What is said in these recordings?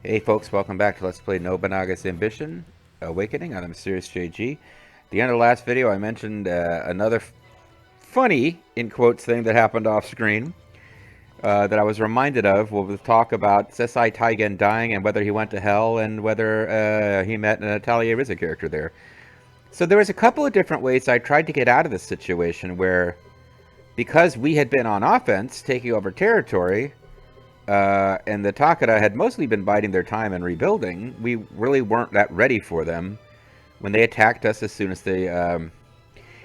Hey folks, welcome back to Let's Play Nobunaga's Ambition Awakening on the Mysterious JG. At the end of the last video I mentioned another funny, in quotes, thing that happened off screen that I was reminded of with the talk about Sesai Taigen dying and whether he went to hell and whether he met an Atelier Riza character there. So there was a couple of different ways I tried to get out of this situation where, because we had been on offense, taking over territory, and the Takeda had mostly been biding their time and rebuilding, we really weren't that ready for them when they attacked us as soon as they... and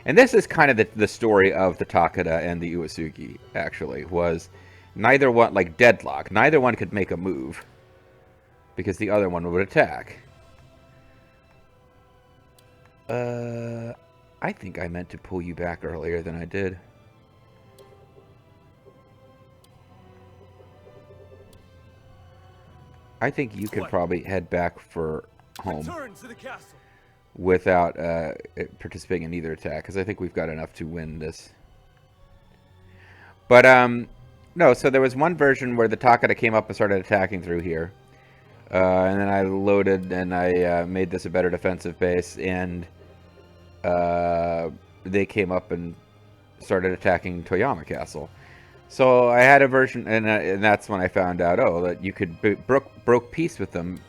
this is kind of the story of the Takeda and the Uesugi, actually, was neither one, like deadlock, neither one could make a move because the other one would attack. I think I meant to pull you back earlier than I did. I think you could probably head back for home without participating in either attack, because I think we've got enough to win this. But, no, so there was one version where the Takeda came up and started attacking through here. And then I loaded and I made this a better defensive base, and they came up and started attacking Toyama Castle. So I had a version, and that's when I found out, oh, that you could broke peace with them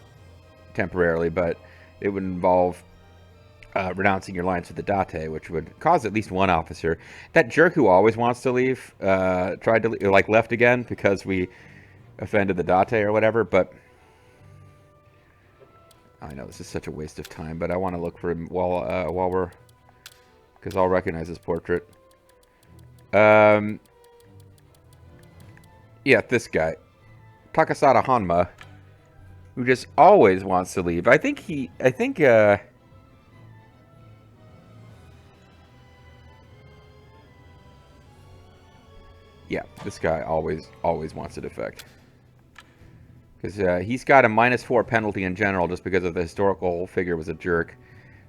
temporarily, but it would involve renouncing your alliance with the Date, which would cause at least one officer. That jerk who always wants to leave tried to leave, like left again because we offended the Date or whatever. But I know this is such a waste of time, but I want to look for him while we're, because I'll recognize his portrait. Yeah, this guy. Takasada Hanma, who just always wants to leave. Yeah, this guy always wants to defect. Because he's got a -4 penalty in general just because of the historical figure was a jerk.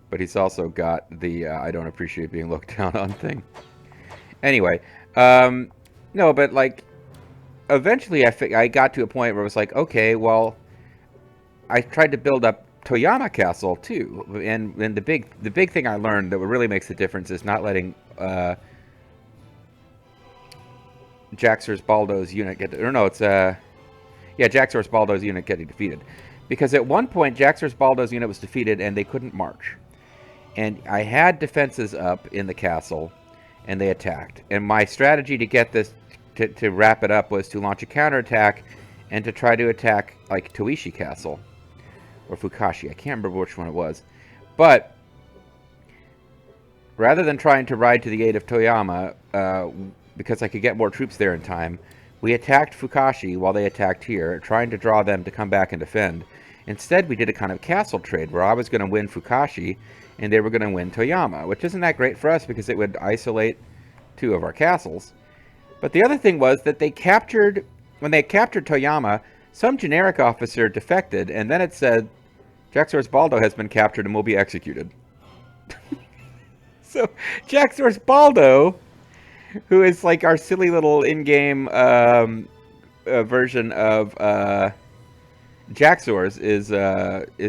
But he's also got the I don't appreciate being looked down on thing. Anyway, no, but like... Eventually, I got to a point where it was like, okay, well, I tried to build up Toyama Castle too, and the big thing I learned that really makes the difference is not letting Jaxor's Baldo's unit get, or no, it's yeah, Jaxor's Baldo's unit getting defeated, because at one point Jaxor's Baldo's unit was defeated and they couldn't march, and I had defenses up in the castle, and they attacked, and my strategy to get this. To wrap it up was to launch a counterattack and to try to attack like Toishi Castle or Fukashi. I can't remember which one it was. But rather than trying to ride to the aid of Toyama, because I could get more troops there in time, we attacked Fukashi while they attacked here, trying to draw them to come back and defend. Instead, we did a kind of castle trade where I was going to win Fukashi and they were going to win Toyama, which isn't that great for us because it would isolate two of our castles. But the other thing was that they captured, when they captured Toyama, some generic officer defected, and then it said, Jaxor's Baldo has been captured and will be executed. So, Jaxor's Baldo, who is like our silly little in-game version of Jaxor's, is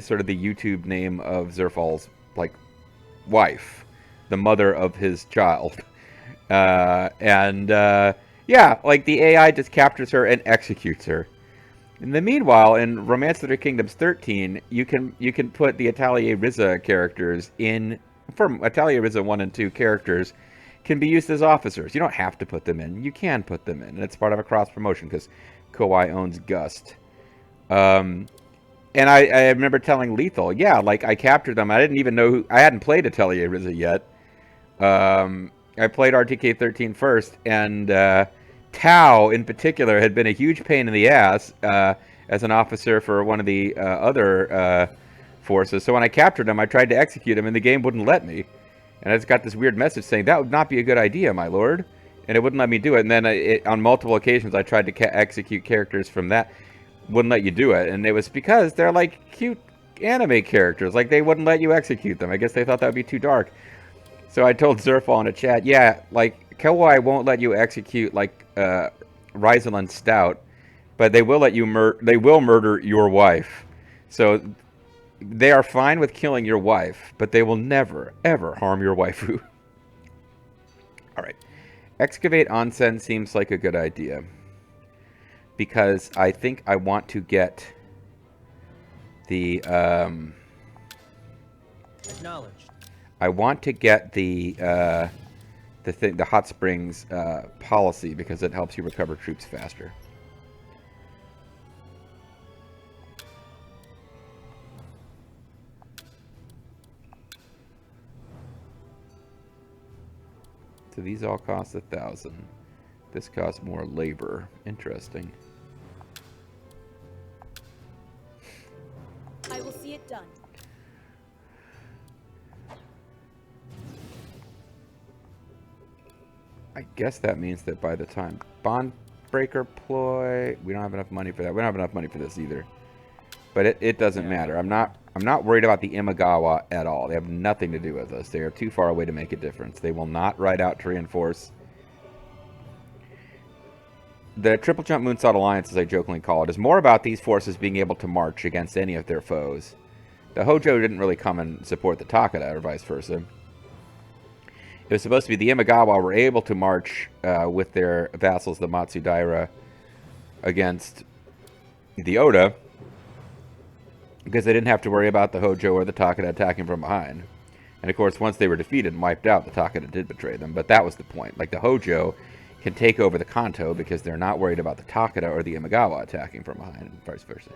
sort of the YouTube name of Zerfal's, like, wife, the mother of his child. Yeah, like the AI just captures her and executes her. In the meanwhile, in Romance of the Kingdoms 13, you can put the Atelier Riza characters in, from Atelier Riza 1 and 2 characters can be used as officers. You don't have to put them in. You can put them in, and it's part of a cross promotion because Kowai owns Gust. And I remember telling Lethal, yeah, like I captured them. I didn't even know I hadn't played Atelier Riza yet. I played RTK13 first, and Tao, in particular, had been a huge pain in the ass as an officer for one of the other forces. So when I captured him, I tried to execute him, and the game wouldn't let me. And I just got this weird message saying, that would not be a good idea, my lord. And it wouldn't let me do it. And then on multiple occasions, I tried to execute characters from that. Wouldn't let you do it. And it was because they're like cute anime characters. Like, they wouldn't let you execute them. I guess they thought that would be too dark. So I told Zerfal in a chat, yeah, like, Kowai won't let you execute, like, Ryzeland Stout but they will let you they will murder your wife. So they are fine with killing your wife, but they will never, ever harm your waifu. Alright. Excavate onsen seems like a good idea. Because I think I want to get the, Acknowledged. I want to get the hot springs policy because it helps you recover troops faster. So these all cost 1,000. This costs more labor. Interesting. I will see it done. I guess that means that by the time bond breaker ploy, we don't have enough money for that. We don't have enough money for this either. But it doesn't matter. I'm not worried about the Imagawa at all. They have nothing to do with us. They are too far away to make a difference. They will not ride out to reinforce. The Triple Jump Moonsault Alliance, as I jokingly call it, is more about these forces being able to march against any of their foes. The Hojo didn't really come and support the Takeda, or vice versa. It was supposed to be the Imagawa were able to march with their vassals, the Matsudaira, against the Oda, because they didn't have to worry about the Hojo or the Takeda attacking from behind. And of course, once they were defeated and wiped out, the Takeda did betray them. But that was the point. Like, the Hojo can take over the Kanto because they're not worried about the Takeda or the Imagawa attacking from behind, and vice versa.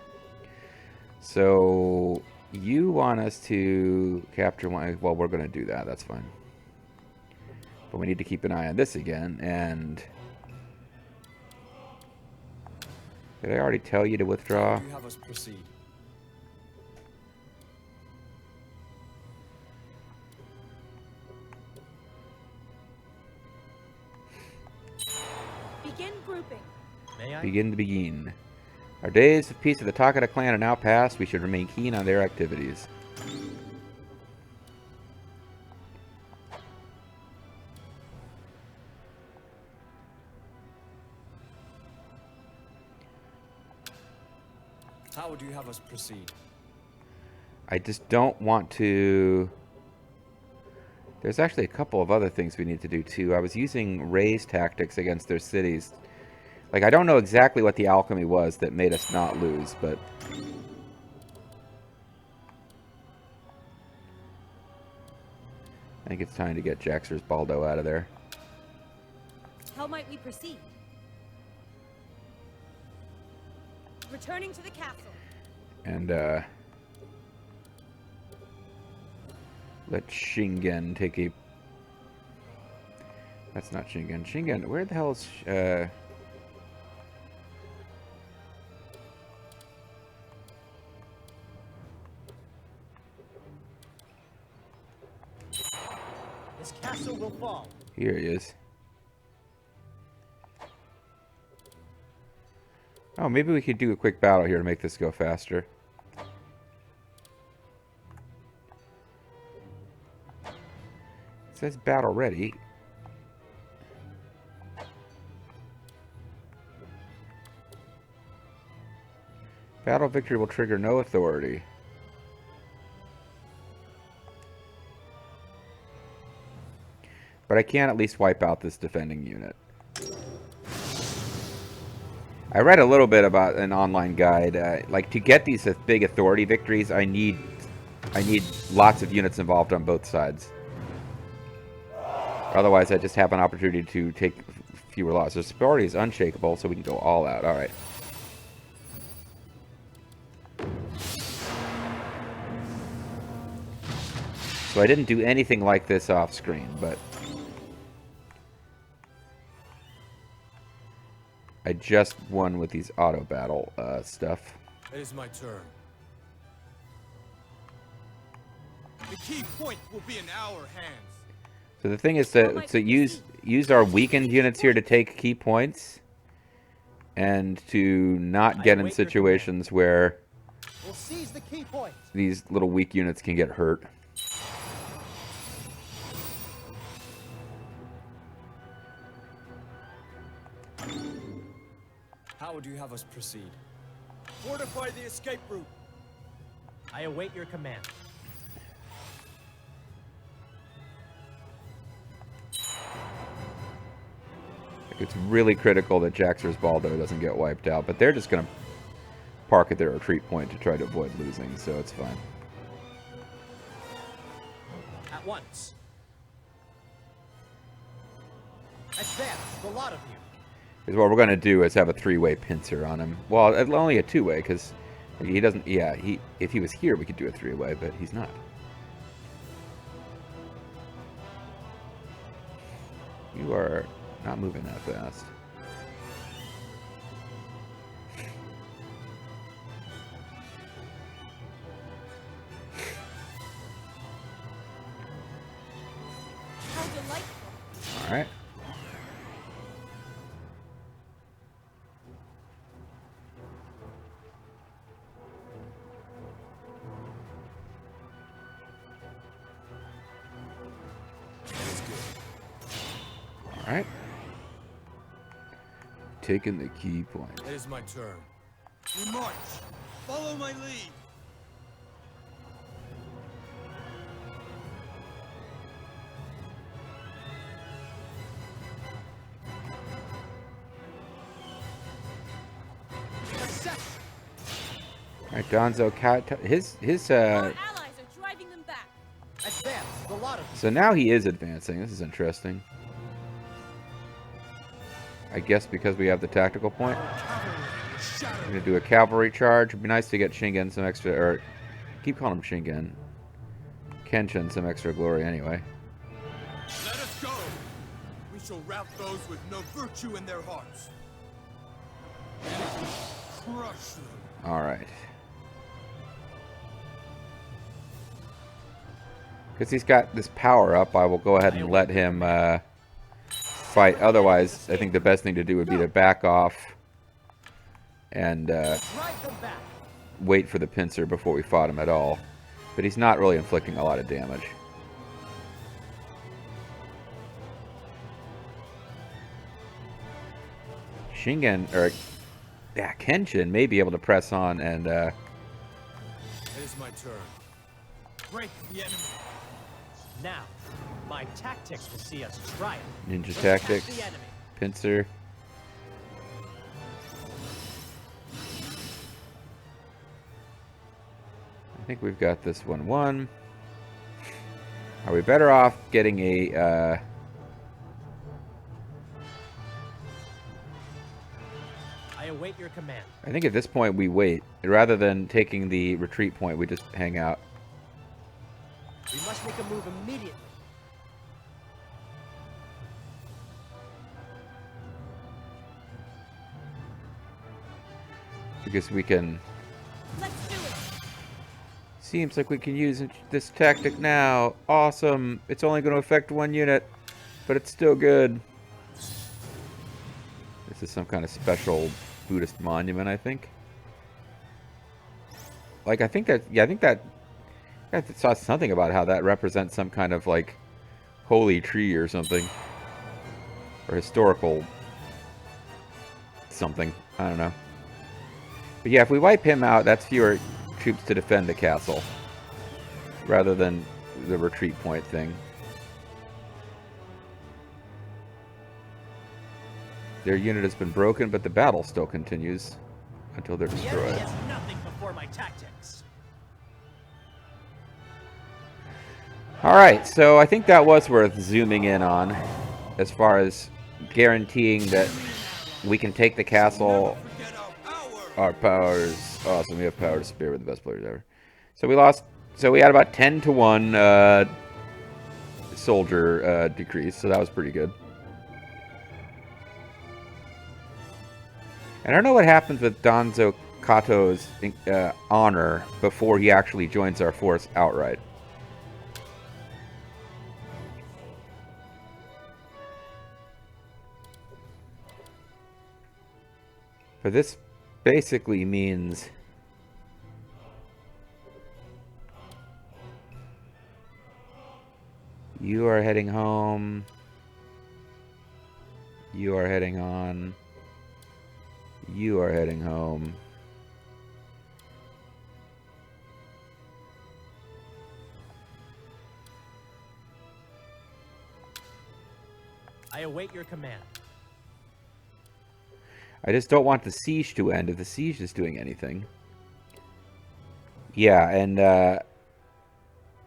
So, you want us to capture one... Well, we're going to do that. That's fine. But we need to keep an eye on this again, and... Did I already tell you to withdraw? You have us proceed. Begin grouping. May I? Begin to begin. Our days of peace with the Takeda clan are now past. We should remain keen on their activities. How would you have us proceed? I just don't want to... There's actually a couple of other things we need to do too. I was using raise tactics against their cities. Like, I don't know exactly what the alchemy was that made us not lose, but... I think it's time to get Jaxer's Baldo out of there. How might we proceed? Returning to the castle. And, let Shingen take a... That's not Shingen. Shingen, where the hell is... This castle will fall. Here he is. Oh, maybe we could do a quick battle here to make this go faster. It says battle ready. Battle victory will trigger no authority. But I can at least wipe out this defending unit. I read a little bit about an online guide. Like, to get these big authority victories, I need lots of units involved on both sides. Otherwise, I just have an opportunity to take fewer losses. Authority is unshakable, so we can go all out. All right. So I didn't do anything like this off screen, but I just won with these auto battle stuff. It is my turn. The key point will be in our hands. So the thing is to use our weakened units here to take key points, and to not get in situations where We'll seize the key point. these little weak units can get hurt. How would you have us proceed? Fortify the escape route. I await your command. It's really critical that Jaxer's Baldo doesn't get wiped out, but they're just going to park at their retreat point to try to avoid losing, so it's fine. At once. Advance, the lot of you. Because what we're going to do is have a three-way pincer on him. Well, only a two-way, because he doesn't... Yeah, if he was here, we could do a three-way, but he's not. You are not moving that fast. How delightful. All right. All right. Taking the key point. It is my turn. We march. Follow my lead. Success. All right, Donzo, his Our allies are driving them back. Advance, the lot of you. So now he is advancing. This is interesting. I guess because we have the tactical point. I'm going to do a cavalry charge. It'd be nice to get Shingen some extra, or keep calling him Shingen. Kenshin some extra glory anyway. Let us go. We shall rout those with no virtue in their hearts. Crush them. All right. Because he's got this power up, I will go ahead and let him fight. Otherwise, I think the best thing to do would be to back off and Drive them back. wait for the pincer before we fought him at all. But he's not really inflicting a lot of damage. Shingen, or yeah, Kenshin may be able to press on and It is my turn. Break the enemy. Now, my tactics will see us triumph. ninja Attack tactics, the enemy. pincer. I think we've got this 1-1. Are we better off getting a I await your command. I think at this point we wait. Rather than taking the retreat point, we just hang out. We must make a move immediately. Because we can... Let's do it. Seems like we can use this tactic now. Awesome. It's only going to affect one unit, but it's still good. This is some kind of special Buddhist monument, I think. Like, I think that... Yeah, I saw something about how that represents some kind of, like, holy tree or something. Or historical... something. I don't know. But yeah, if we wipe him out, that's fewer troops to defend the castle. Rather than the retreat point thing. Their unit has been broken, but the battle still continues until they're The enemy destroyed. has nothing before my tactics. Alright, so I think that was worth zooming in on. As far as guaranteeing that we can take the castle. Forget our power. Our powers. Awesome, we have power to spare. We're the best players ever. So we lost. So we had about 10 to 1 soldier decrease. So that was pretty good. And I don't know what happens with Donzo Kato's honor before he actually joins our force outright. But this basically means you are heading home. You are heading on. You are heading home. I await your command. I just don't want the siege to end if the siege is doing anything. Yeah, and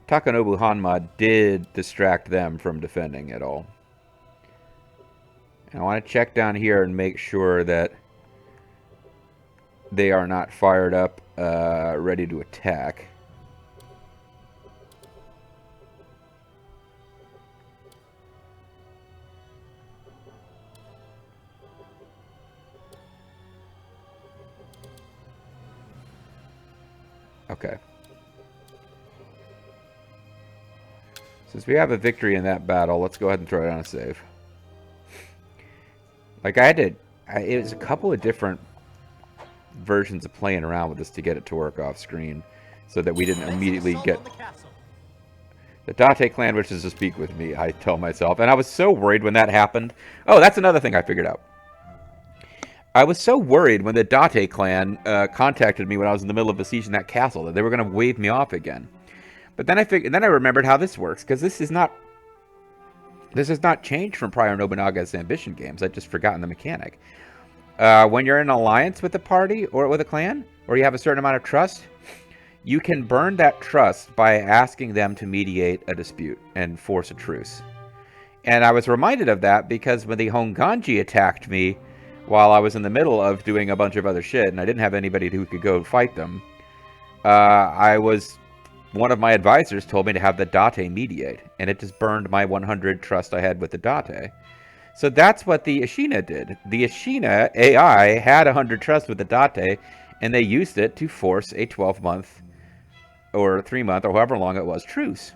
Takanobu Hanma did distract them from defending at all. And I want to check down here and make sure that they are not fired up, ready to attack. Okay. Since we have a victory in that battle, let's go ahead and throw down a save. Like, it was a couple of different versions of playing around with this to get it to work off screen, so that we didn't immediately get... The Date clan wishes to speak with me, I tell myself. And I was so worried when that happened. Oh, that's another thing I figured out. I was so worried when the Date clan contacted me when I was in the middle of besieging that castle that they were going to wave me off again. But then I remembered how this works, because this has not changed from prior Nobunaga's Ambition games. I'd just forgotten the mechanic. When you're in an alliance with a party or with a clan, or you have a certain amount of trust, you can burn that trust by asking them to mediate a dispute and force a truce. And I was reminded of that because when the Honganji attacked me while I was in the middle of doing a bunch of other shit, and I didn't have anybody who could go fight them, one of my advisors told me to have the Date mediate, and it just burned my 100 trust I had with the Date. So that's what the Ashina did. The Ashina AI had 100 trust with the Date, and they used it to force a 12-month or 3-month or however long it was truce.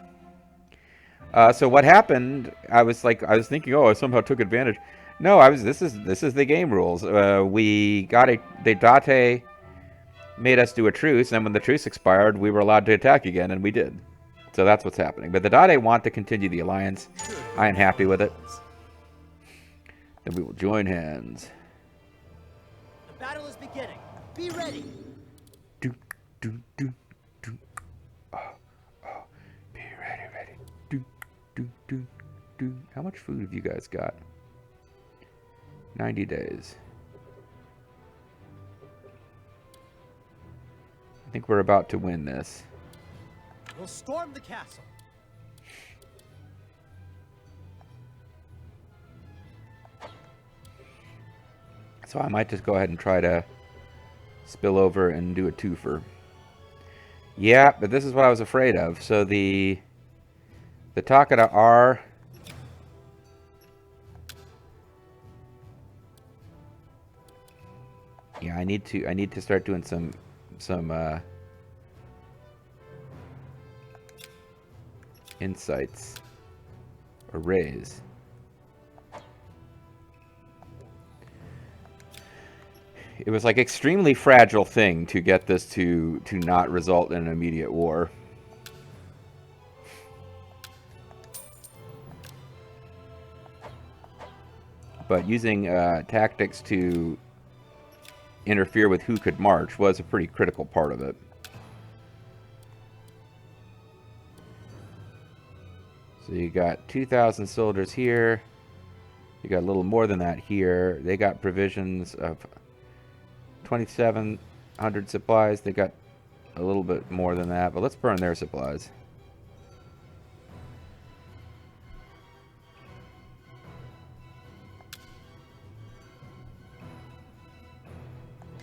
So what happened? I was thinking, oh, I somehow took advantage. No, this is the game rules. The Date made us do a truce, and when the truce expired, we were allowed to attack again, and we did. So that's what's happening. But the Date want to continue the alliance. I am happy with it. Then we will join hands. The battle is beginning. Be ready. Do. Oh. Be ready. Do. How much food have you guys got? 90 days. I think we're about to win this. We'll storm the castle. So I might just go ahead and try to spill over and do a twofer. Yeah, but this is what I was afraid of. So the Takeda are... Yeah, I need to start doing some insights arrays. It was like extremely fragile thing to get this to not result in an immediate war. But using tactics to interfere with who could march was a pretty critical part of it. So you got 2,000 soldiers here. You got a little more than that here. They got provisions of 2,700 supplies. They got a little bit more than that, but let's burn their supplies.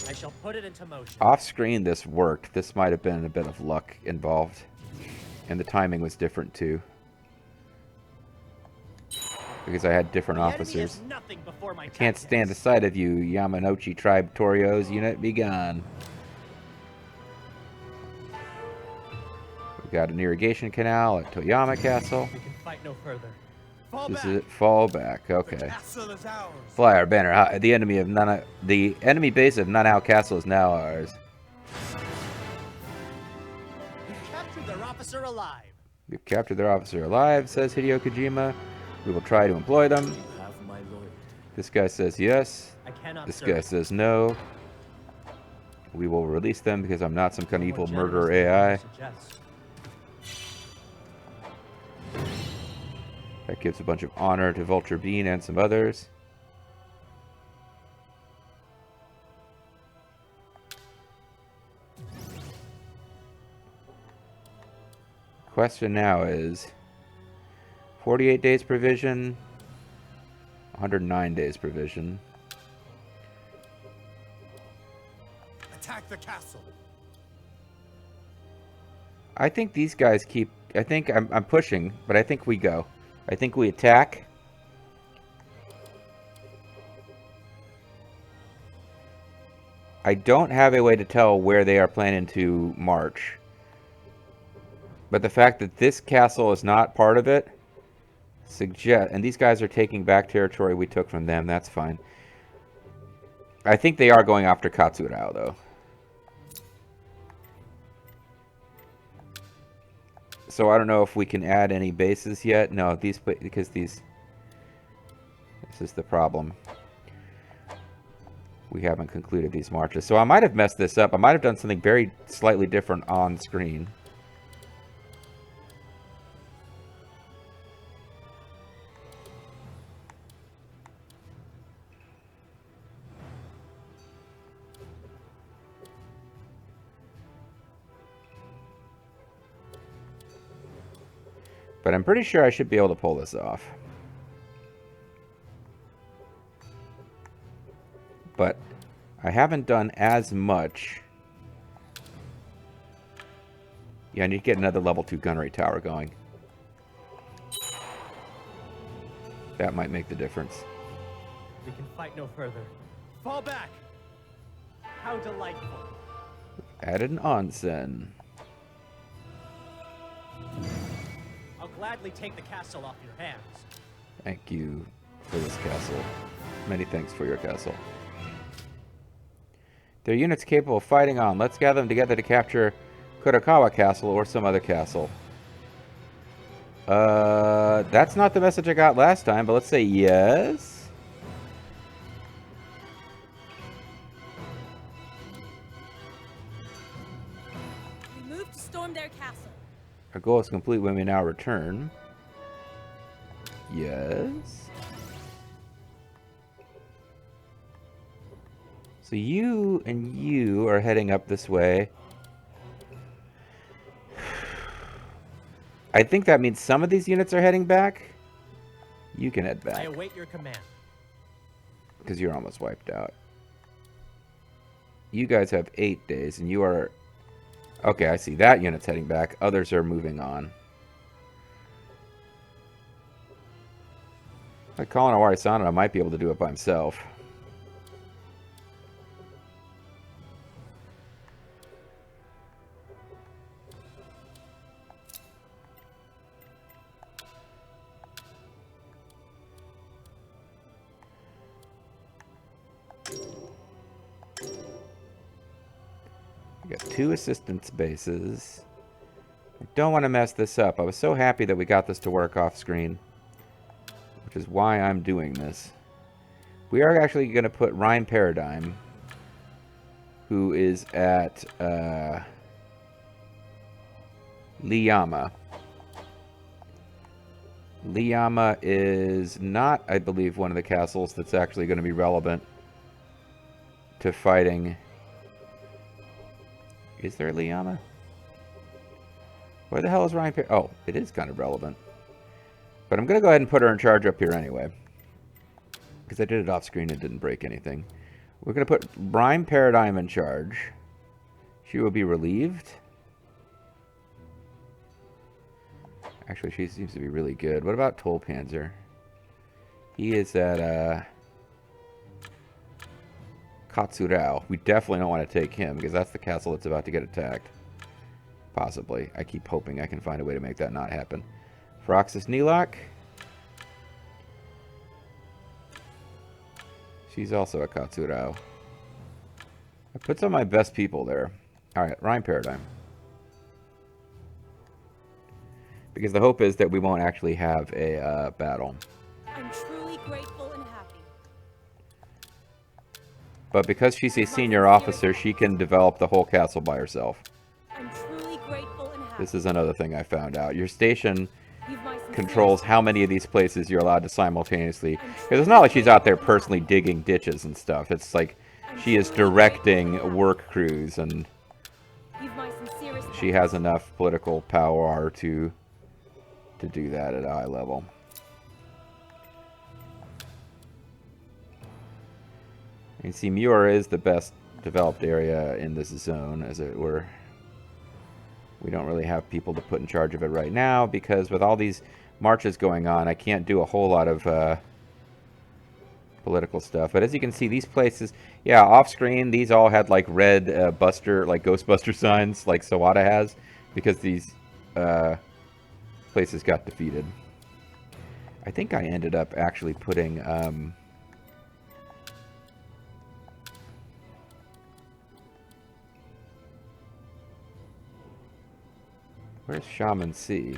I shall put it into motion. Off screen this worked. This might have been a bit of luck involved. And the timing was different too. Because I had different officers. I can't stand the sight of you, Yamanouchi Tribe Torio's unit. Be gone. We've got an irrigation canal at Toyama Castle. We can fight no further. This is it. Fall back. Okay. Castle is ours. Fly our banner. The enemy base of Nanao Castle is now ours. We captured their officer alive. We've captured their officer alive, says Hideo Kojima. We will try to employ them. This guy says yes. I cannot This serve. guy says no. we will release them because I'm not some kind of More evil generous murderer than you AI. suggest. That gives a bunch of honor to Vulture Bean and some others. Question now is 48 days provision, 109 days provision. Attack the castle. I think these guys keep... I think I'm pushing, but I think we go. I think we attack. I don't have a way to tell where they are planning to march. But the fact that this castle is not part of it suggest, and these guys are taking back territory we took from them, that's fine. I think they are going after Katsurao, though. So I don't know if we can add any bases yet. No, these, because these... This is the problem. We haven't concluded these marches. So I might have messed this up. I might have done something very slightly different on screen. But I'm pretty sure I should be able to pull this off. But I haven't done as much. Yeah, I need to get another level 2 gunnery tower going. That might make the difference. We can fight no further. Fall back! How delightful. Added an onsen. I'll gladly take the castle off your hands. Thank you for this castle. Many thanks for your castle. There are units capable of fighting on. Let's gather them together to capture Kurokawa Castle or some other castle. That's not the message I got last time, but let's say yes. We move to storm their castle. Our goal is complete when we now return. Yes. So you and you are heading up this way. I think that means some of these units are heading back. You can head I back. await your command. Because you're almost wiped out. You guys have 8 days, and you are... Okay, I see. That unit's heading back. Others are moving on. Like calling Awari Sana, I might be able to do it by himself. We got 2 assistance bases. I don't want to mess this up. I was so happy that we got this to work off screen, which is why I'm doing this. We are actually going to put Rhyme Paradigm, who is at Liyama. Liyama is not, I believe, one of the castles that's actually going to be relevant to fighting. Is there a Liyama? Where the hell is Ryan Perry? Oh, it is kind of relevant. But I'm going to go ahead and put her in charge up here anyway. Because I did it off screen and didn't break anything. We're going to put Rhyme Paradigm in charge. She will be relieved. Actually, she seems to be really good. What about Tolpanzer? He is at Katsurao. We definitely don't want to take him because that's the castle that's about to get attacked. Possibly. I keep hoping I can find a way to make that not happen. Froxus Nilok. She's also at Katsurao. I put some of my best people there. Alright, Rhyme Paradigm. Because the hope is that we won't actually have a battle. I'm truly grateful and happy. But because she's a senior officer, she can develop the whole castle by herself. I'm truly grateful and happy. This is another thing I found out. Your station You've my sincerest controls how many of these places you're allowed to simultaneously. Because it's not like she's out there personally digging ditches and stuff. It's like she is directing work crews, and You've my sincerest she has enough political power to do that at a high level. You can see Muir is the best developed area in this zone, as it were. We don't really have people to put in charge of it right now, because with all these marches going on, I can't do a whole lot of political stuff. But as you can see, these places, yeah, off screen, these all had like red Buster, like Ghostbuster signs, like Sawada has, because these places got defeated. I think I ended up actually putting where's Shaman C?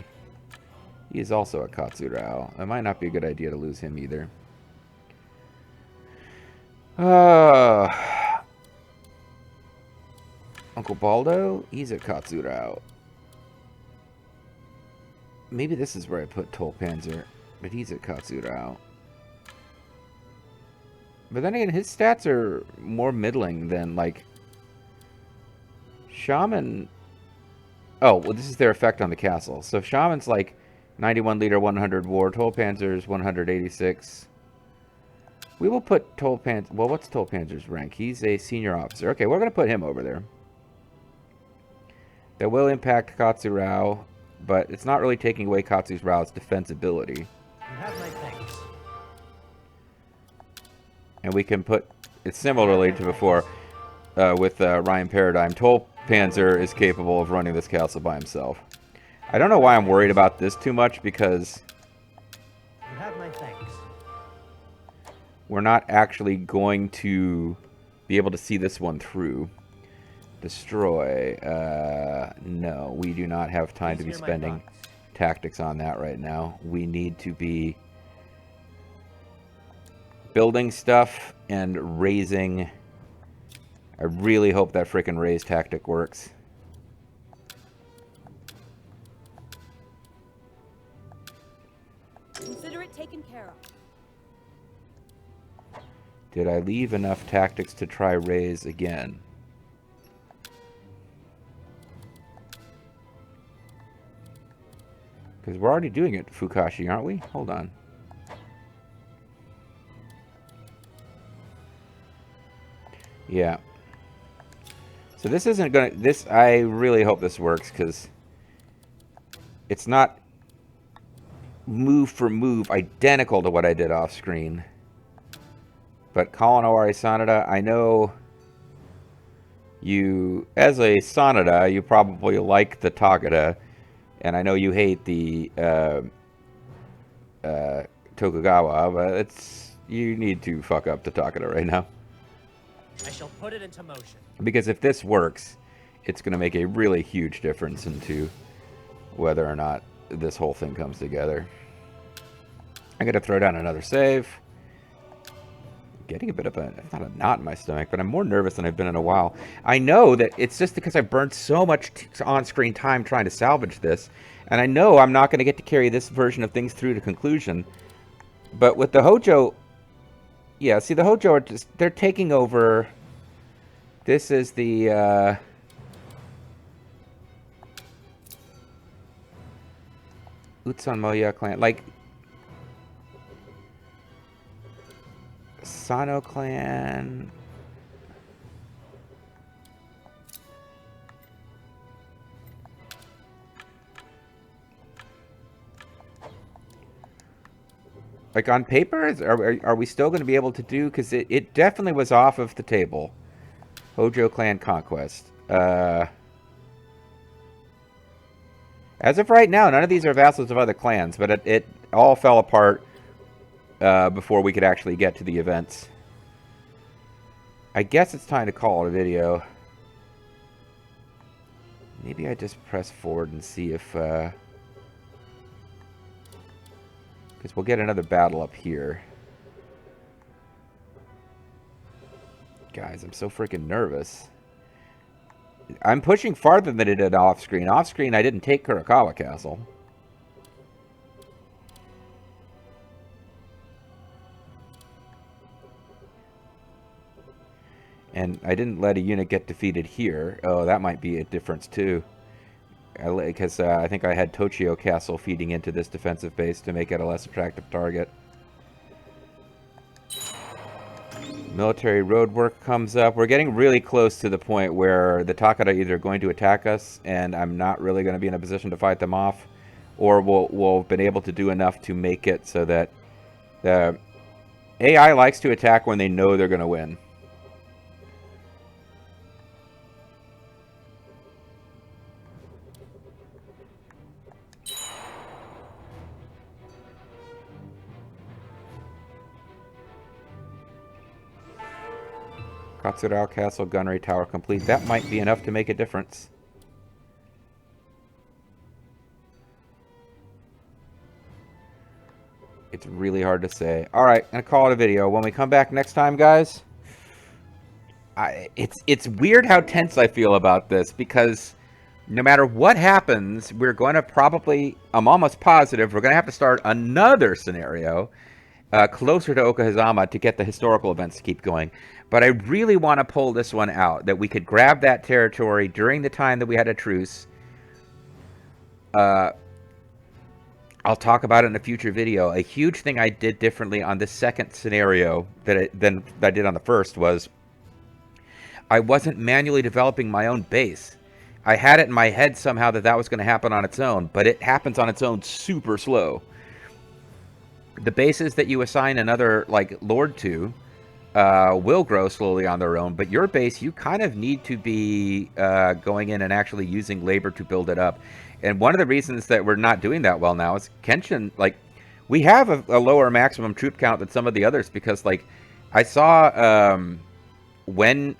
He is also a Katsurao. It might not be a good idea to lose him either. Uncle Baldo? He's a Katsurao. Maybe this is where I put Tolpanzer, but he's a Katsurao. But then again, his stats are more middling than, like, Shaman. Oh, well, this is their effect on the castle. So Shaman's like 91 liter, 100 war. Tolpanzer's 186. We will put Tolpanzer. Well, what's Tolpanzer's rank? He's a senior officer. Okay, we're going to put him over there. That will impact Katsurao, but it's not really taking away Katsurao's defensibility. You have my thanks. And we can put it similarly to before with Ryan Paradigm. Tolpanzer is capable of running this castle by himself. I don't know why I'm worried about this too much, because You have my thanks. we're not actually going to be able to see this one through. Destroy. No, we do not have time to be spending tactics on that right now. We need to be building stuff and raising. I really hope that frickin' raise tactic works. Consider it taken care of. Did I leave enough tactics to try raise again? Because we're already doing it, Fukashi, aren't we? Hold on. Yeah. So this isn't gonna... This, I really hope this works, because it's not move for move identical to what I did off screen. But Kalanowari Sanada, I know you, as a Sanada, you probably like the Tagada, and I know you hate the Tokugawa, but it's, you need to fuck up the Tagada right now. I shall put it into motion. Because if this works, it's going to make a really huge difference into whether or not this whole thing comes together. I'm going to throw down another save. Getting a bit of a, not a knot in my stomach, but I'm more nervous than I've been in a while. I know that it's just because I burned so much on-screen time trying to salvage this, and I know I'm not going to get to carry this version of things through to conclusion. But with the Hojo, yeah, see, the Hojo are just, they're taking over. This is the, Utsan Moya clan, like, Sano clan. Like on paper, are we still going to be able to do? Because it definitely was off of the table. Hojo clan conquest. As of right now, none of these are vassals of other clans, but it all fell apart before we could actually get to the events. I guess it's time to call it a video. Maybe I just press forward and see if... because we'll get another battle up here. guys. I'm so freaking nervous. I'm pushing farther than it did off screen. Off screen, I didn't take Kurakawa Castle. And I didn't let a unit get defeated here. Oh, that might be a difference too. Because I think I had Tochio Castle feeding into this defensive base to make it a less attractive target. Military road work comes up. We're getting really close to the point where the Takeda are either going to attack us, and I'm not really going to be in a position to fight them off, or we'll have been able to do enough to make it so that the AI likes to attack when they know they're going to win. Katsurao Castle Gunnery Tower complete. That might be enough to make a difference. It's really hard to say. Alright, I'm going to call it a video. When we come back next time, guys, it's weird how tense I feel about this, because no matter what happens, we're going to probably, I'm almost positive, we're going to have to start another scenario closer to Okahazama to get the historical events to keep going. But I really want to pull this one out, that we could grab that territory during the time that we had a truce. I'll talk about it in a future video. A huge thing I did differently on this second scenario than I did on the first was I wasn't manually developing my own base. I had it in my head somehow that was going to happen on its own, but it happens on its own super slow. The bases that you assign another, like, lord to will grow slowly on their own, but your base, you kind of need to be going in and actually using labor to build it up. And one of the reasons that we're not doing that well now is Kenshin, like, we have a lower maximum troop count than some of the others, because, like, I saw when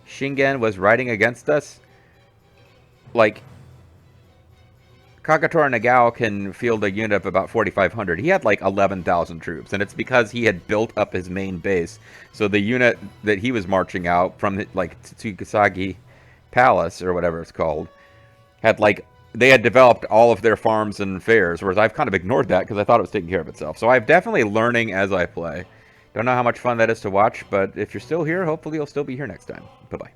Shingen was riding against us, like, Kagatora Nagao can field a unit of about 4,500. He had like 11,000 troops, and it's because he had built up his main base. So the unit that he was marching out from, like, Tsukusagi Palace, or whatever it's called, had, like, they had developed all of their farms and fairs, whereas I've kind of ignored that because I thought it was taking care of itself. So I'm definitely learning as I play. Don't know how much fun that is to watch, but if you're still here, hopefully you'll still be here next time. Bye-bye.